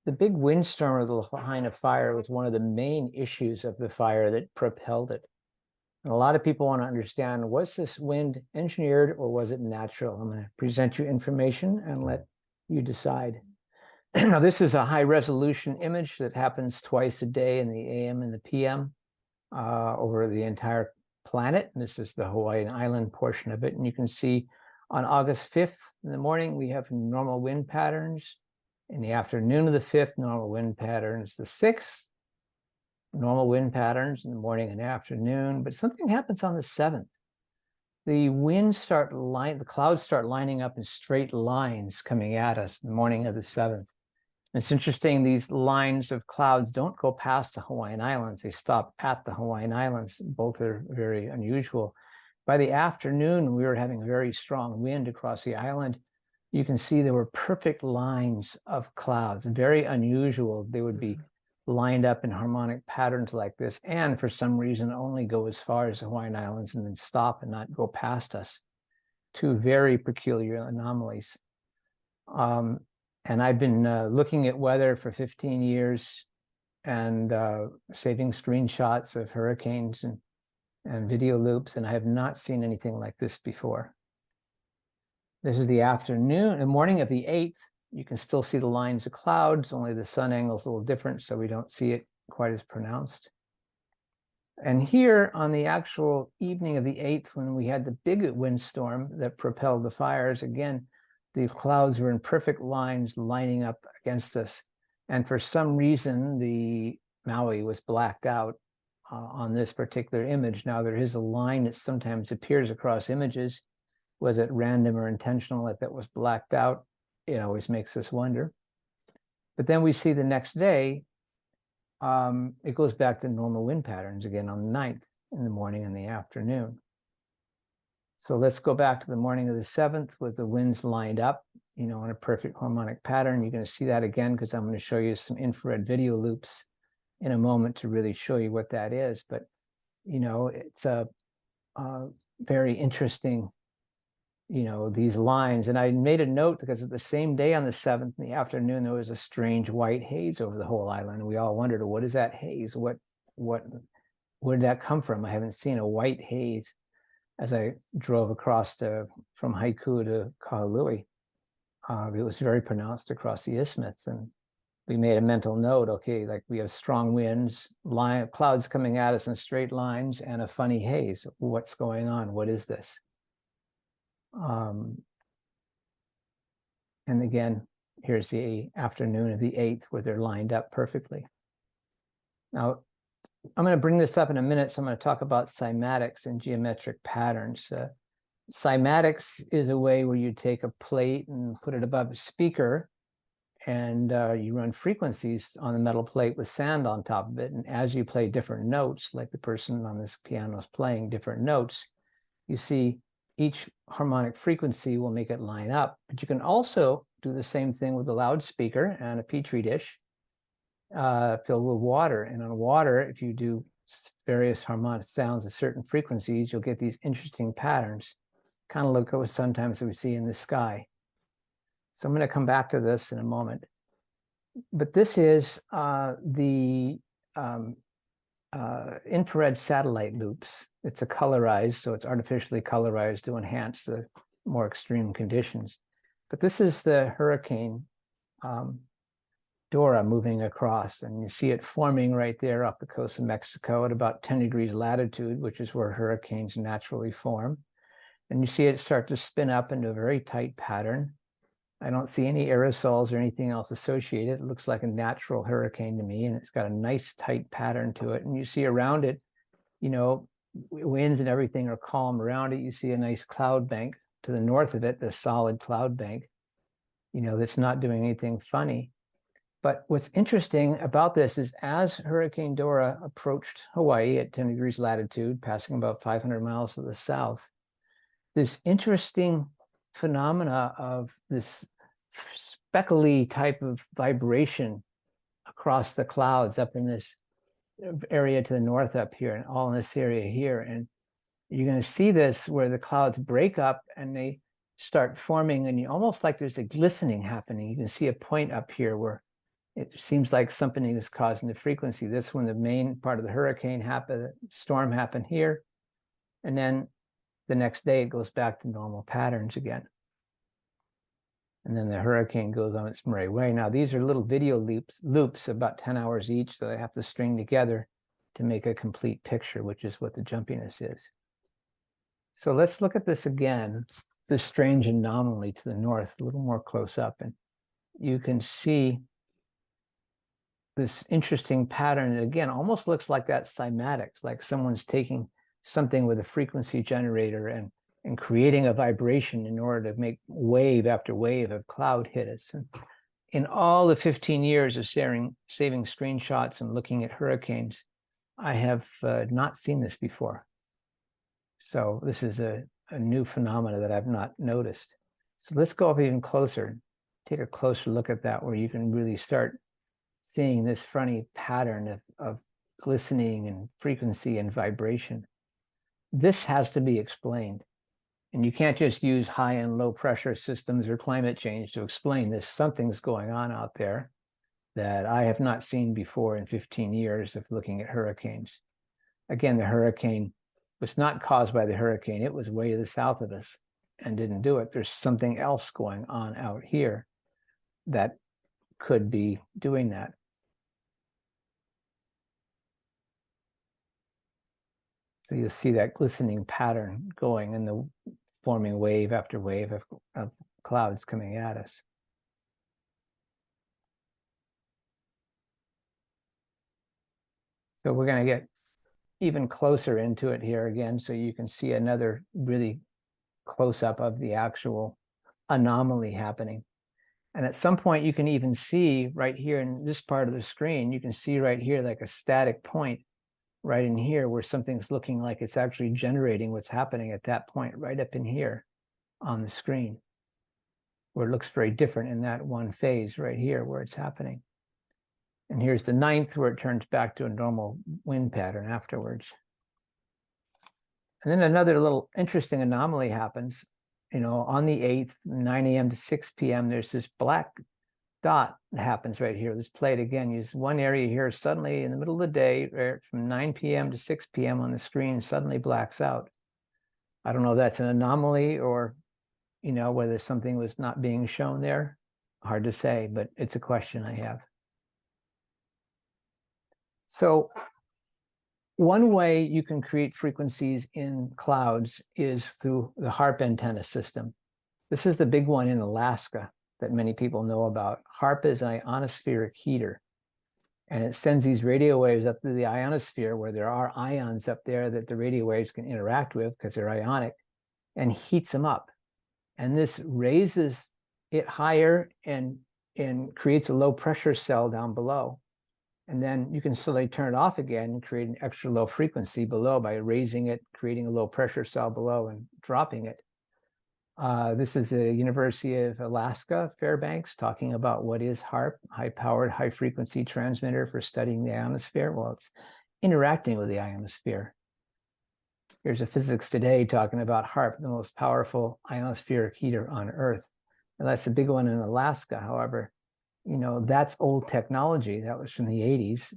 The big windstorm of the Lahaina fire was one of the main issues of the fire that propelled it. And a lot of people want to understand, was this wind engineered or was it natural? I'm going to present you information and let you decide. Now, this is a high resolution image that happens twice a day in the AM and the PM over the entire planet. And this is the Hawaiian Island portion of it. And you can see on August 5th in the morning, we have normal wind patterns. In the afternoon of the 5th, normal wind patterns. The 6th, normal wind patterns in the morning and afternoon. But something happens on the 7th. The clouds start lining up in straight lines coming at us in the morning of the 7th. And it's interesting, these lines of clouds don't go past the Hawaiian Islands. They stop at the Hawaiian Islands. Both are very unusual. By the afternoon, we were having very strong wind across the island. You can see there were perfect lines of clouds, very unusual. They would be lined up in harmonic patterns like this, and for some reason only go as far as the Hawaiian Islands and then stop and not go past us. Two very peculiar anomalies. And I've been looking at weather for 15 years and saving screenshots of hurricanes and video loops, and I have not seen anything like this before. This is the afternoon and morning of the 8th. You can still see the lines of clouds, only the sun angle is a little different, so we don't see it quite as pronounced. And here on the actual evening of the 8th, when we had the big windstorm that propelled the fires, again, the clouds were in perfect lines lining up against us. And for some reason, the Maui was blacked out on this particular image. Now, there is a line that sometimes appears across images. Was it random or intentional that that was blacked out? It always makes us wonder. But then we see the next day, it goes back to normal wind patterns again on the 9th in the morning and the afternoon. So let's go back to the morning of the 7th with the winds lined up, in a perfect harmonic pattern. You're going to see that again because I'm going to show you some infrared video loops in a moment to really show you what that is. But, it's a very interesting, these lines. And I made a note because the same day on the 7th in the afternoon, there was a strange white haze over the whole island. And we all wondered, what is that haze? Where did that come from? I haven't seen a white haze as I drove across from Haiku to Kahului. It was very pronounced across the isthmus, and we made a mental note, okay, like we have strong winds, clouds coming at us in straight lines, and a funny haze. What's going on? What is this? And again, here's the afternoon of the 8th where they're lined up perfectly. Now, I'm going to bring this up in a minute, so I'm going to talk about cymatics and geometric patterns. Cymatics is a way where you take a plate and put it above a speaker, and you run frequencies on the metal plate with sand on top of it. And as you play different notes, like the person on this piano is playing different notes, you see each harmonic frequency will make it line up. But you can also do the same thing with a loudspeaker and a petri dish filled with water. And on water, if you do various harmonic sounds at certain frequencies, you'll get these interesting patterns, kind of like what sometimes we see in the sky. So I'm going to come back to this in a moment. But this is the infrared satellite loops. It's a colorized, so it's artificially colorized to enhance the more extreme conditions. But this is the hurricane Dora moving across, and you see it forming right there off the coast of Mexico at about 10 degrees latitude, which is where hurricanes naturally form. And you see it start to spin up into a very tight pattern. I don't see any aerosols or anything else associated. It looks like a natural hurricane to me, and it's got a nice tight pattern to it. And you see around it, winds and everything are calm around it. You see a nice cloud bank to the north of it, the solid cloud bank, that's not doing anything funny. But what's interesting about this is as Hurricane Dora approached Hawaii at 10 degrees latitude, passing about 500 miles to the south, this interesting phenomena of this speckly type of vibration across the clouds up in this area to the north up here and all in this area here. And you're going to see this where the clouds break up and they start forming, and you almost like there's a glistening happening. You can see a point up here where it seems like something is causing the frequency. This when the main part of the hurricane happened, storm happened here, and then the next day it goes back to normal patterns again. And then the hurricane goes on its merry way. Now, these are little video loops about 10 hours each that I have to string together to make a complete picture, which is what the jumpiness is. So let's look at this again, this strange anomaly to the north, a little more close up. And you can see this interesting pattern. It again almost looks like that cymatics, like someone's taking something with a frequency generator and creating a vibration in order to make wave after wave of cloud hit us. And in all the 15 years of saving screenshots and looking at hurricanes, I have not seen this before. So this is a new phenomena that I've not noticed. So let's go up even closer, take a closer look at that, where you can really start seeing this funny pattern of glistening and frequency and vibration. This has to be explained. And you can't just use high and low pressure systems or climate change to explain this. Something's going on out there that I have not seen before in 15 years of looking at hurricanes. Again, the hurricane was not caused by the hurricane. It was way to the south of us and didn't do it. There's something else going on out here that could be doing that. So you'll see that glistening pattern going and the forming wave after wave of clouds coming at us. So we're going to get even closer into it here again, so you can see another really close up of the actual anomaly happening. And at some point you can even see right here in this part of the screen, you can see right here like a static point right in here where something's looking like it's actually generating what's happening at that point right up in here on the screen, where it looks very different in that one phase right here where it's happening. And here's the 9th where it turns back to a normal wind pattern afterwards. And then another little interesting anomaly happens, on the 8th, 9 a.m. to 6 p.m., there's this black dot that happens right here. Let's play it again. Use one area here, suddenly in the middle of the day, right from 9 p.m. to 6 p.m. on the screen, suddenly blacks out. I don't know if that's an anomaly or, whether something was not being shown there. Hard to say, but it's a question I have. So one way you can create frequencies in clouds is through the HARP antenna system. This is the big one in Alaska that many people know about. HARP is an ionospheric heater, and it sends these radio waves up to the ionosphere where there are ions up there that the radio waves can interact with because they're ionic, and heats them up. And this raises it higher and creates a low pressure cell down below. And then you can slowly turn it off again and create an extra low frequency below by raising it, creating a low pressure cell below and dropping it. This is the University of Alaska, Fairbanks, talking about what is HARP, high-powered, high-frequency transmitter for studying the ionosphere. Well, it's interacting with the ionosphere. Here's a Physics Today talking about HARP, the most powerful ionospheric heater on Earth. And that's a big one in Alaska. However, that's old technology. That was from the 80s.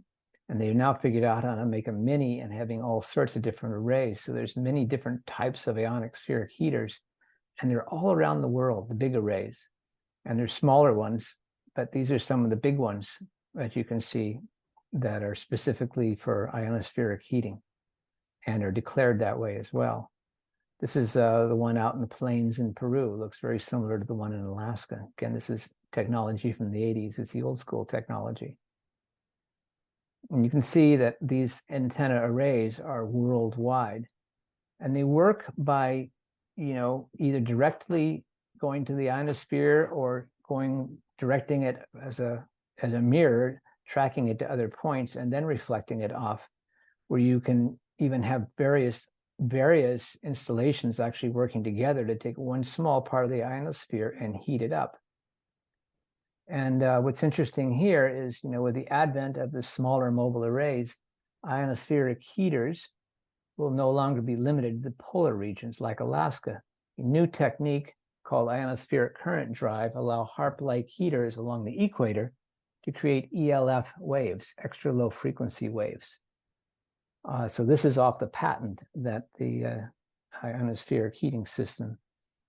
And they've now figured out how to make a mini and having all sorts of different arrays. So there's many different types of ionospheric heaters. And they're all around the world, the big arrays. And there's smaller ones, but these are some of the big ones that you can see that are specifically for ionospheric heating and are declared that way as well. This is the one out in the plains in Peru. It looks very similar to the one in Alaska. Again, this is technology from the 80s. It's the old school technology. And you can see that these antenna arrays are worldwide. And they work by, either directly going to the ionosphere or directing it as a mirror, tracking it to other points, and then reflecting it off, where you can even have various installations actually working together to take one small part of the ionosphere and heat it up. And what's interesting here is, with the advent of the smaller mobile arrays, ionospheric heaters will no longer be limited to the polar regions like Alaska. A new technique called ionospheric current drive allow HARP-like heaters along the equator to create ELF waves, extra low frequency waves. So this is off the patent that the ionospheric heating system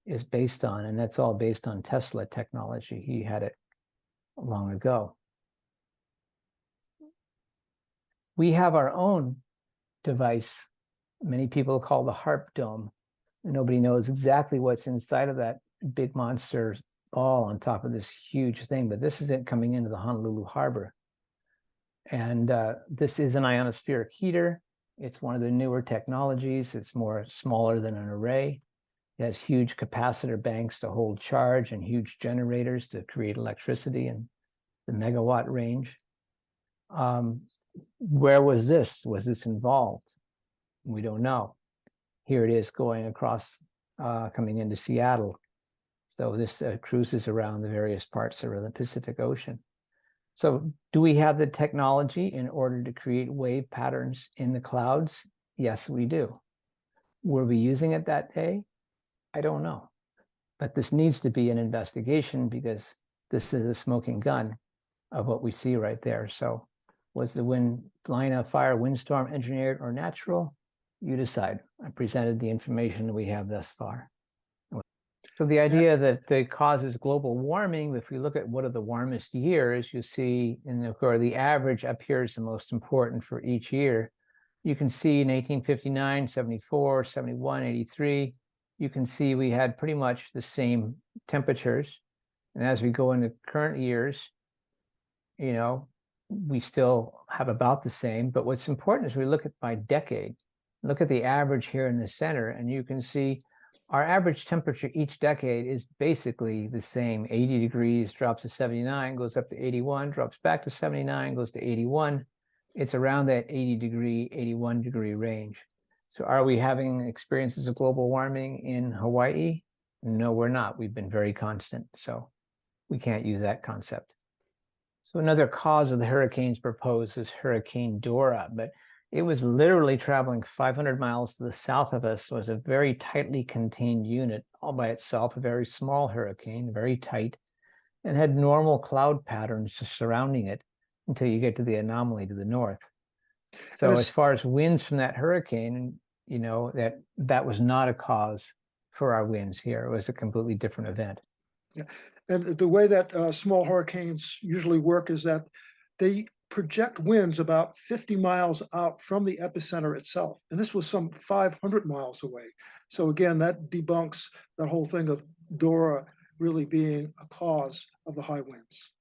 is based on, and that's all based on Tesla technology. He had it long ago. We have our own device, many people call the HARP dome. Nobody knows exactly what's inside of that big monster ball on top of this huge thing, but this is it coming into the Honolulu harbor. And this is an ionospheric heater. It's one of the newer technologies. It's smaller than an array. It has huge capacitor banks to hold charge and huge generators to create electricity in the megawatt range. Where was this? Was this involved? We don't know. Here it is going across, coming into Seattle. So this cruises around the various parts of the Pacific Ocean. So do we have the technology in order to create wave patterns in the clouds? Yes, we do. Were we using it that day? I don't know. But this needs to be an investigation because this is a smoking gun of what we see right there. So was the Lahaina fire windstorm engineered or natural? You decide. I presented the information we have thus far. So the idea that it causes global warming, if we look at what are the warmest years, you see, the average up here is the most important for each year. You can see in 1859, 74, 71, 83, you can see we had pretty much the same temperatures. And as we go into current years, we still have about the same. But what's important is we look at by decade. Look at the average here in the center, and you can see our average temperature each decade is basically the same. 80 degrees drops to 79, goes up to 81, drops back to 79, goes to 81. It's around that 80 degree, 81 degree range. So are we having experiences of global warming in Hawaii? No, we're not. We've been very constant. So we can't use that concept. So another cause of the hurricanes proposed is Hurricane Dora, but it was literally traveling 500 miles to the south of us. It was a very tightly contained unit all by itself, a very small hurricane, very tight, and had normal cloud patterns surrounding it until you get to the anomaly to the north. So as far as winds from that hurricane, that was not a cause for our winds here. It was a completely different event. Yeah. And the way that small hurricanes usually work is that they project winds about 50 miles out from the epicenter itself. And this was some 500 miles away. So again, that debunks that whole thing of Dora really being a cause of the high winds.